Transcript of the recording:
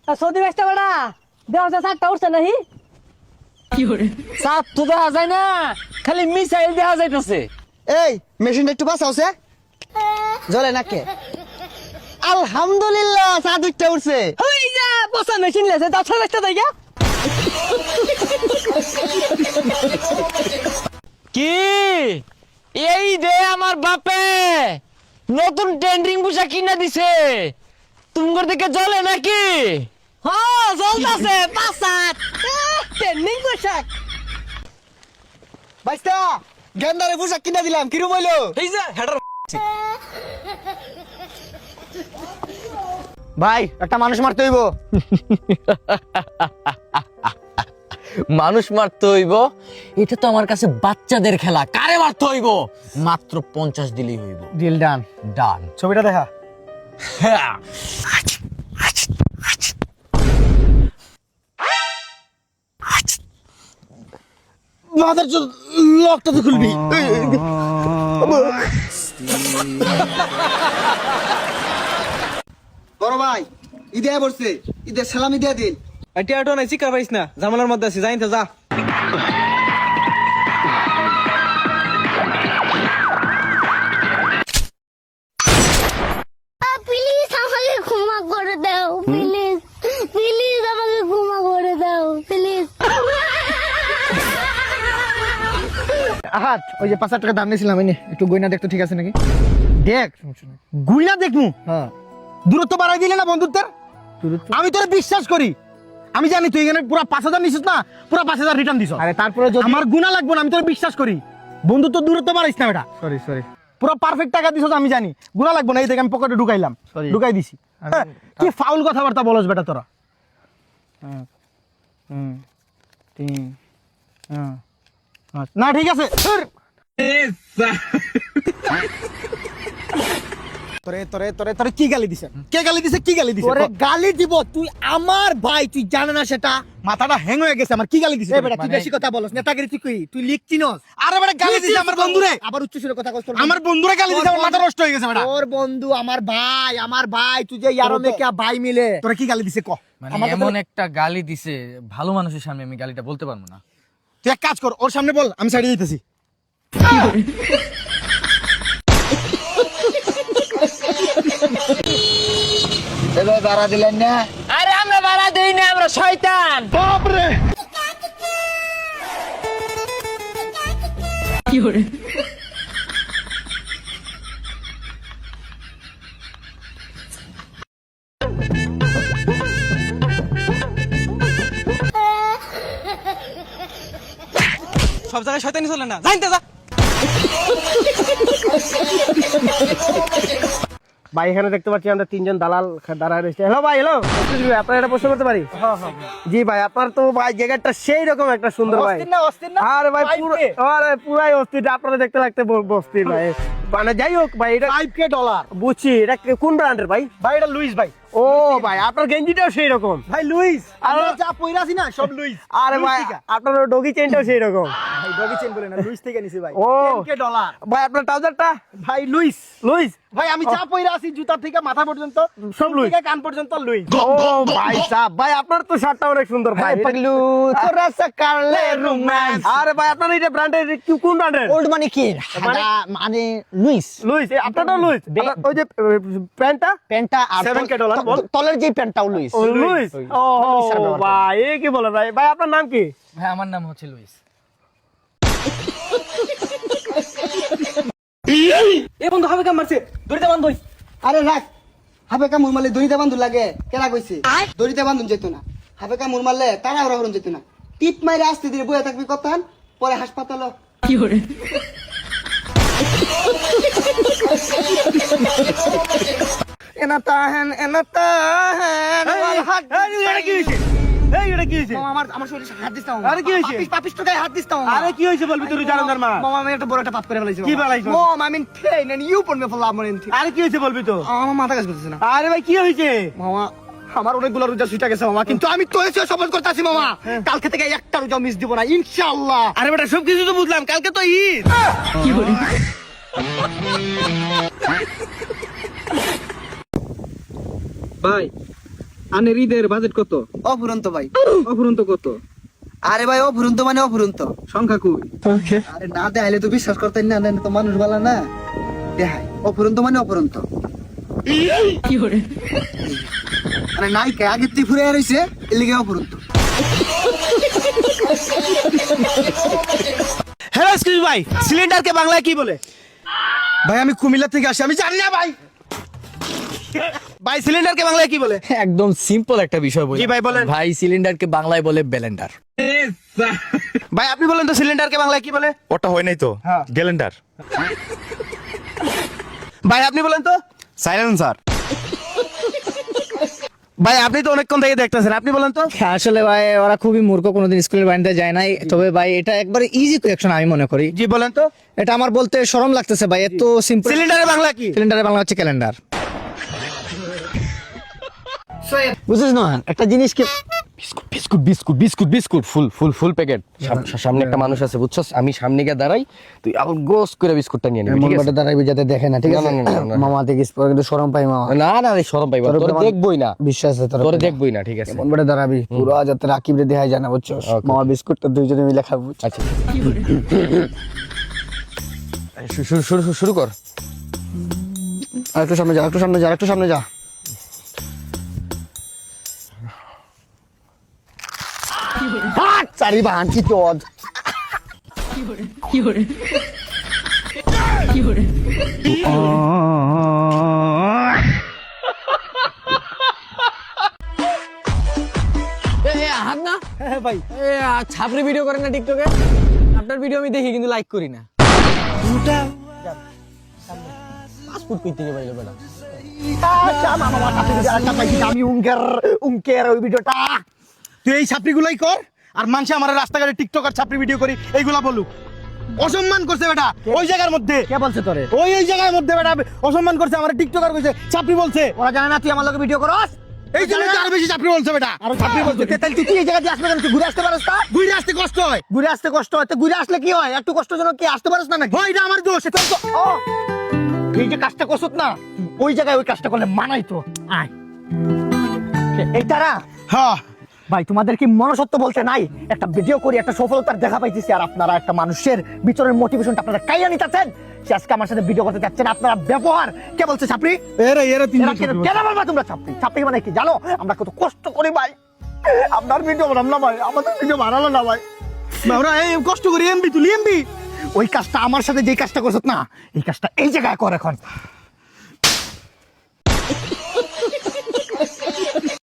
Saudi বেচতে বেড়া দেওয়া সাতটা উঠছে নাহি সাত তো দেখা যায় না, খালি মিসাইল দেখা যাইতেছে। এই মেশিনটা একটু বাঁচাওছে জ্বলে নাকে। আলহামদুলিল্লাহ সাত উঠতে উঠছে। হই যা বসা মেশিন লেছে 10 বেচতে যাই গা। কি এই দে আমার বাপে নতুন ট্রেন্ডিং পোশাক কিনা দিছে, তোমার দিকে জ্বলে নাকি? হ্যাঁ জ্বলতাছে পাঁচাত ট্রেন্ডিং পোশাক। বাইস্তা গেন্দারে পোশাক কিনা দিলাম, কিরম হইলো? এই যে হেডার ভাই একটা মানুষ মারতে হইব। মানুষ মারতে হইব? এটা তো আমার কাছে বাচ্চাদের খেলা, কারে মারতে হইব? মাত্র 50 দিলেই হইব। Deal done. ডান। ছবিটা দেখা। মাথার লকটা তো খুলবি। বড় ভাই ঈদে পড়ছে, ঈদের সালামি দিয়ে দিন। টিয়াটো নাই, চিকা পাইস না, ঝামেলার মধ্যে আছি, যাইতে যা। প্লিজ আমাকে ক্ষমা করে দাও, প্লিজ প্লিজ আমাকে ক্ষমা করে দাও, প্লিজ। আহাত ওই যে 5 টাকা দাম নিয়েছিলাম, এই নে একটু গয়না দেখতো, ঠিক আছে নাকি? দেখ গয়না দেখমু। হ্যাঁ দূরত্ব বাড়াই দিলে না বন্ধুত্বের। আমি তোরে বিশ্বাস করি, আমি জানি তুই এখানে পুরো 5000 নিছিস না, পুরো 5000 রিটার্ন দিছ। আরে তারপরে যদি আমার গুণা লাগবে না, আমি তোরে বিশ্বাস করি। বন্ধুত্ব দূরত্ব বাড়াইছ না বেটা। সরি সরি, পুরো পারফেক্ট টাকা দিছস, আমি জানি গুণা লাগবে না। এই দেখ আমি পকেটে ঢুকাইলাম, ঢুকাই দিছি। কি ফাউল কথাবার্তা বলস বেটা তোরা। না ঠিক আছে। তোরে তোরে তোরে তোরে কি গালি দিছে? কে গালি দিছে? কি গালি দিছে? তোরে গালি দিব তুই আমার ভাই, তুই জানে না সেটা? মাথাটা হ্যাং হয়ে গেছে আমার। কি গালি দিছে? এ বেটা তুই বেশি কথা বলছ, নেতাগিরি তুই কই? তুই লিখ চিনস? আরে বেটা গালি দিছে আমার বন্ধুরে। আবার উচ্চ সুরে কথা কইছ। আমার বন্ধুরে গালি দিছে, আমার মাথা নষ্ট হয়ে গেছে বেটা। তোর বন্ধু আমার ভাই তুই যে ইয়ারো মে কে ভাই মিলে। তোরে কি গালি দিছে ক? মানে এমন একটা গালি দিছে, ভালো মানুষের সামনে আমি গালিটা বলতে পারবো না। তুই এক কাজ কর, ওর সামনে বল, আমি সাইডে দিতেছি। এবার ভাড়া দিলেন না? আরে আমরা ভাড়া দেই না, আমরা শয়তান। বাপ রে! সব জায়গায় শয়তানি চলে না, যাইতে যা। ভাই এখানে দেখতে পাচ্ছি আমরা 3 জন দালাল দাঁড়ায় রয়েছে। হ্যালো ভাই, হ্যালো, আপনার একটা প্রশ্ন করতে পারি? জি ভাই, আপনার তো ভাই জায়গাটা সেই রকম একটা সুন্দর ভাই। আরে ভাই পুরাই অস্থির, আপনারা দেখতে লাগতে বস্তির ভাই। মানে যাই হোক ভাই, এটা $5,000 বুঝছি। এটা কোন ব্র্যান্ডের ভাই? ভাই এটা লুইস ভাই। ও ভাই আপনার গেঞ্জিটাও সেই রকম ভাই, লুইস। আমরা যা পয়রা আছি না সব লুইস। আরে ভাই আপনার ডগি চেইনটাও সেই রকম ভাই। ডগি চেইন বলে না, লুইস থেকে নিছি ভাই। ও $10,000 ভাই। আপনার ট্রাউজারটা ভাই লুইস। লুইস ভাই, আমি যা পয়রা আছি জুতা থেকে মাথা পর্যন্ত সব লুইস, থেকে কান পর্যন্ত লুইস। ও ভাই সাহেব, ভাই আপনার তো শার্টটা অনেক সুন্দর ভাই। পাগলু তোরা সা কারলে রোম্যান্স। আরে ভাই আপনার এটা ব্র্যান্ডের কোন ব্র্যান্ডের? ওল্ড মানি কি মানে লুইস। Luis আপনারটাও Luis. ওই যে প্যান্টটা আর $7,000 তলের যে প্যান্টটাও লুইস। ও লুইস। ও ভাই এই কি বলে ভাই? ভাই আপনার নাম কি? ভাই আমার নাম হচ্ছে লুইস। এ বন্ধু হবে কাম মারছে, দড়িতে বান্ধ। আরে রাখ, হাবেকা মুরমালে দড়িতে বান্ধু লাগে কেনা কইছে? দড়িতে বান্ধুন যেত না, হাবেকা মুরমালে তারা ওরা হরন যেত না। টিপ মাইরে আসতে দিলে বয়ে থাকবি কতক্ষণ, পরে হাসপাতাল। কি করে এনা তাহেন ওয়াল হক। এটা কি হইছে? এই এটা কি হইছে? আমার আমার শরীরে হাত দিস না। আরে কি হইছে? পাপিস তো গায়ে হাত দিস না। আরে কি হইছে বলবি তুই জানার মা? মামা আমি একটা বড় একটা পাপ করে ফেলাইছি। কি ফেলাইছো? Mom I mean pain and you put me for love money. আরে কি হইছে বলবি তো? আমার মাথা কাজ করতেছে না। আরে ভাই কি হইছে? মামা আমার অনেকগুলো রোজা ছুটে গেছে মামা, কিন্তু আমি তো এসে শপথ করতেছি মামা, কালকে থেকে একটা রোজা মিস দিব না ইনশাআল্লাহ। আরে বেটা সব কিছু তো বুঝলাম, কালকে তো ঈদ। কি করে ভাই আনের ঈদের বাজেট কত? অফুরন্ত ভাই। অফুরন্ত কত? আরে ভাই অফুরন্ত মানে অফুরন্ত। সংখ্যা কই? আরে না দেখাইলে তো বিশ্বাস করতেন না, তো মানুষ বলা না দেখাই। অফুরন্ত মানে অফুরন্ত। মানে নাই কে আগে তুই ফুরে রইছে এর লিগে অফুরন্ত। হ্যালো এক্সকিউজ ভাই, সিলিন্ডারকে বাংলায় কি বলে? ভাই আমি কুমিল্লা থেকে আসি, আমি জানি না ভাই। ভাই সিলিন্ডারকে বাংলায় কি বলে? একদম সিম্পল একটা বিষয় বলি জি ভাই, বলেন। ভাই সিলিন্ডারকে বাংলায় বলে ব্লেন্ডার। ভাই আপনি বলেন তো সিলিন্ডারকে বাংলায় কি বলে? ওটা হয় নাই তো গ্যালেন্ডার। ভাই আপনি বলেন তো। সাইলেন্সার। ভাই আপনি তো অনেকক্ষণ থেকে দেখতেছেন, আপনি বলেন তো। আসলে ভাই ওরা খুবই মূর্খ, কোনোদিন স্কুলের বাড়িতে যায় নাই। তবে ভাই এটা একবারে ইজি কোয়েকশন আমি মনে করি। জি বলেন তো। এটা আমার বলতে শরম লাগতেছে ভাই, এত সিম্পল। সিলিন্ডারের বাংলা কি? সিলিন্ডারের বাংলা হচ্ছে ক্যালেন্ডার। বুঝছিস না একটা জিনিসকে বিস্কুট বিস্কুট বিস্কুট বিস্কুট ফুল ফুল ফুল প্যাকেট। সামনে একটা মানুষ আছে বুঝছস, আমি সামনে গিয়ে দাঁড়াই, তুই আবার গোস করে বিস্কুটটা নিয়ে নিবি, ঠিক আছে? মনবাটা দাঁড়াইবি যাতে দেখে না, ঠিক আছে? না, না, না, না। মামা দেখিস পরে কিন্তু শরম পাই মামা। না না রে শরম পাইবা, তোর তোরে উপরে দেখবই না, বিশ্বাস আছে তোর তোরে উপরে। দেখবই না, ঠিক আছে? মনবাটা দাঁড়াবি পুরো যাতে রাকিব রে দেখাই যায় না, বুঝছস? Okay. মামা বিস্কুটটা দুইজনে মিলে খাবো। আচ্ছা শুরু শুরু শুরু কর। আর একটু সামনে যা, একটু সামনে যা, একটু সামনে যা। চারি বাহান কি চোদ। হাত না হ্যাঁ ভাই। ছাপড়ি ভিডিও করেন না টিকটকে? আপনার ভিডিও আমি দেখি কিন্তু লাইক করি না। পাসপোর্ট কই থেকে পাইলো বেটা? আমি উঙ্কের ওই ভিডিওটা তুই এই ছাপড়িগুলাই কর, আর মানুষ আমার রাস্তাঘাটে টিকটক আর ছাপড়ি ভিডিও করি এইগুলা বলুক। অসম্মান করছে বেটা ওই জায়গার মধ্যে। কে বলছে তোরে? ওই জায়গার মধ্যে বেটা অসম্মান করছে, আমার টিকটকার কইছে, ছাপড়ি বলছে। ওরা জানে না তুই আমার লগে ভিডিও করস? এই জন্য তো আরো বেশি ছাপড়ি বলছে বেটা, আরো ছাপড়ি বলছে। তাহলে তুই এই জায়গা দিয়ে আসবে কেন? তুই ঘুরে আসতে পারস না? ঘুরে আসতে কষ্ট হয়। ঘুরে আসতে কষ্ট হয় তো ঘুরে আসলে কি হয়? একটু কষ্টজনক কি আসতে পারস না নাকি? ওই এটা আমার দোষ। এটা তো ও এই যে কাজটা করছত না, ওই জায়গায় ওই কাজটা করলে মানাই তো। আয় এই তারা হ্যাঁ ভাই, তোমাদের কি মনসত্ব বলতে নাই? একটা ভিডিও করি, একটা সফলতার দেখা পাইতেছি, আর আপনারা একটা মানুষের ভিতরের মোটিভেশনটা আপনারা কাইয়া নিতেছেন। সে আজকে আমার সাথে ভিডিও করতে চাচ্ছেন, আপনারা ব্যবহার কে বলছে ছাপড়ি? এরা তিন কেন বলবা তোমরা ছাপড়ি? ছাপড়ি মানে কি জানো? আমরা কত কষ্ট করি ভাই, আপনার ভিডিও বানাম না ভাই, আমাদের ভিডিও বানালো না ভাই। আমরা এই কষ্ট করি এমবি তুলি এমবি। ওই কাজটা আমার সাথে যেই কাজটা করছত না, এই কাজটা এই জায়গায় কর এখন।